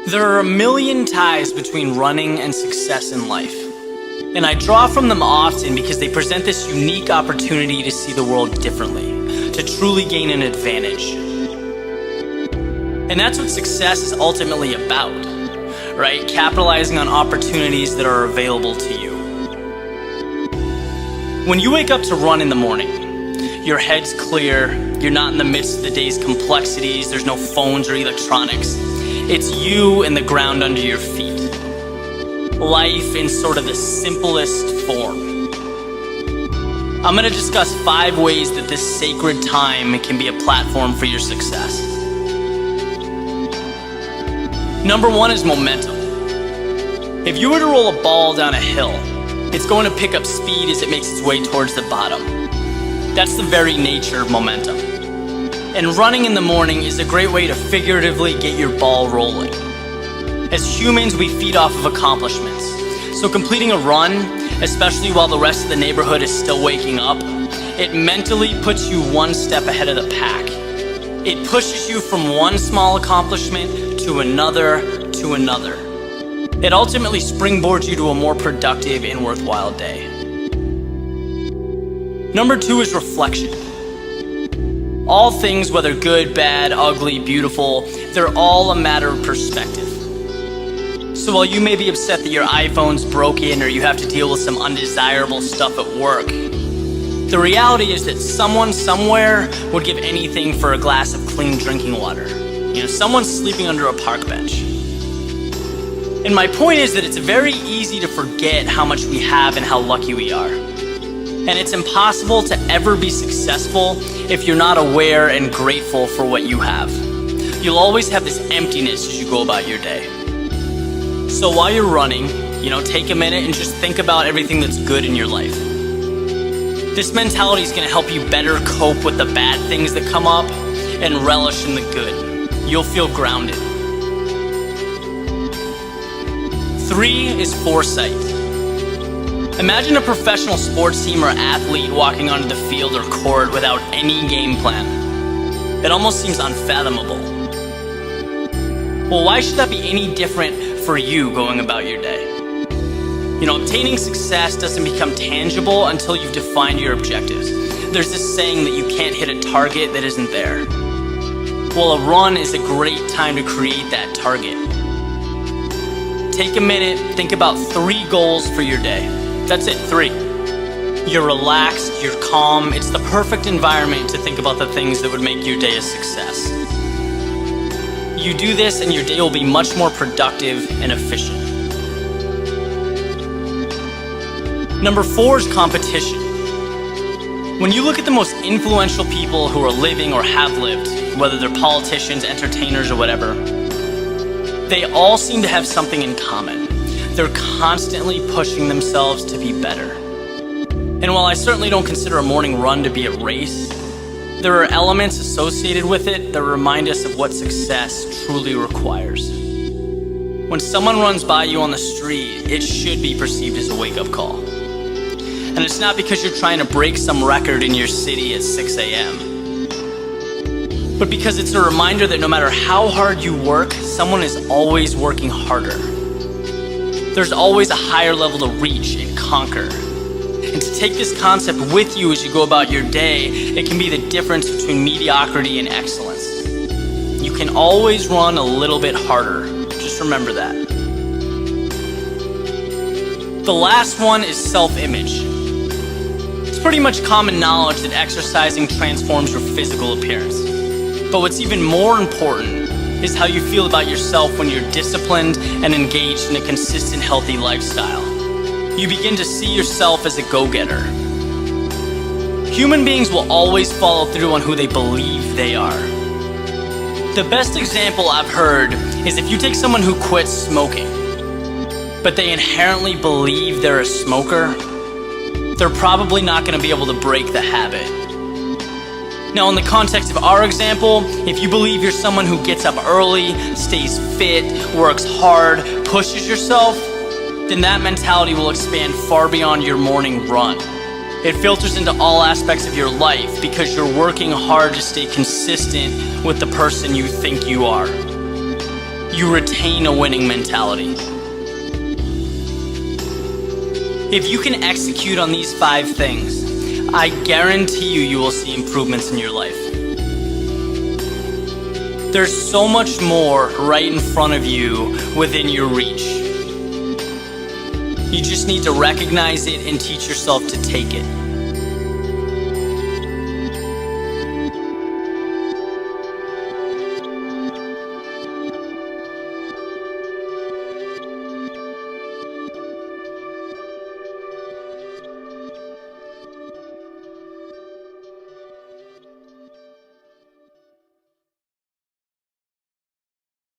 There are a million ties between running and success in life, and I draw from them often because they present this unique opportunity to see the world differently, to truly gain an advantage. And that's what success is ultimately about, right? Capitalizing on opportunities that are available to you. When you wake up to run in the morning, your head's clear, you're not in the midst of the day's complexities, there's no phones or electronics. It's you and the ground under your feet. Life in sort of the simplest form. I'm going to discuss 5 ways that this sacred time can be a platform for your success. Number 1 is momentum. If you were to roll a ball down a hill, it's going to pick up speed as it makes its way towards the bottom. That's the very nature of momentum. And running in the morning is a great way to figuratively get your ball rolling. As humans, we feed off of accomplishments. So completing a run, especially while the rest of the neighborhood is still waking up, it mentally puts you one step ahead of the pack. It pushes you from one small accomplishment to another to another. It ultimately springboards you to a more productive and worthwhile day. Number 2 is reflection. All things, whether good, bad, ugly, beautiful, they're all a matter of perspective. So while you may be upset that your iPhone's broken or you have to deal with some undesirable stuff at work, the reality is that someone somewhere would give anything for a glass of clean drinking water. Someone's sleeping under a park bench. And my point is that it's very easy to forget how much we have and how lucky we are. And it's impossible to ever be successful if you're not aware and grateful for what you have. You'll always have this emptiness as you go about your day. So while you're running, take a minute and just think about everything that's good in your life. This mentality is going to help you better cope with the bad things that come up and relish in the good. You'll feel grounded. 3 is foresight. Imagine a professional sports team or athlete walking onto the field or court without any game plan. It almost seems unfathomable. Well, why should that be any different for you going about your day? Obtaining success doesn't become tangible until you've defined your objectives. There's this saying that you can't hit a target that isn't there. Well, a run is a great time to create that target. Take a minute, think about 3 goals for your day. That's it, 3. You're relaxed, you're calm, it's the perfect environment to think about the things that would make your day a success. You do this and your day will be much more productive and efficient. Number 4 is competition. When you look at the most influential people who are living or have lived, whether they're politicians, entertainers, or whatever, they all seem to have something in common. They're constantly pushing themselves to be better. And while I certainly don't consider a morning run to be a race, there are elements associated with it that remind us of what success truly requires. When someone runs by you on the street, it should be perceived as a wake-up call. And it's not because you're trying to break some record in your city at 6 a.m., but because it's a reminder that no matter how hard you work, someone is always working harder. There's always a higher level to reach and conquer. And to take this concept with you as you go about your day, it can be the difference between mediocrity and excellence. You can always run a little bit harder. Just remember that. The last one is self-image. It's pretty much common knowledge that exercising transforms your physical appearance. But what's even more important is how you feel about yourself when you're disciplined and engaged in a consistent, healthy lifestyle. You begin to see yourself as a go-getter. Human beings will always follow through on who they believe they are. The best example I've heard is if you take someone who quits smoking, but they inherently believe they're a smoker, they're probably not going to be able to break the habit. Now, in the context of our example, if you believe you're someone who gets up early, stays fit, works hard, pushes yourself, then that mentality will expand far beyond your morning run. It filters into all aspects of your life because you're working hard to stay consistent with the person you think you are. you retain a winning mentality. If you can execute on these 5 things, I guarantee you will see improvements in your life. There's so much more right in front of you within your reach. You just need to recognize it and teach yourself to take it.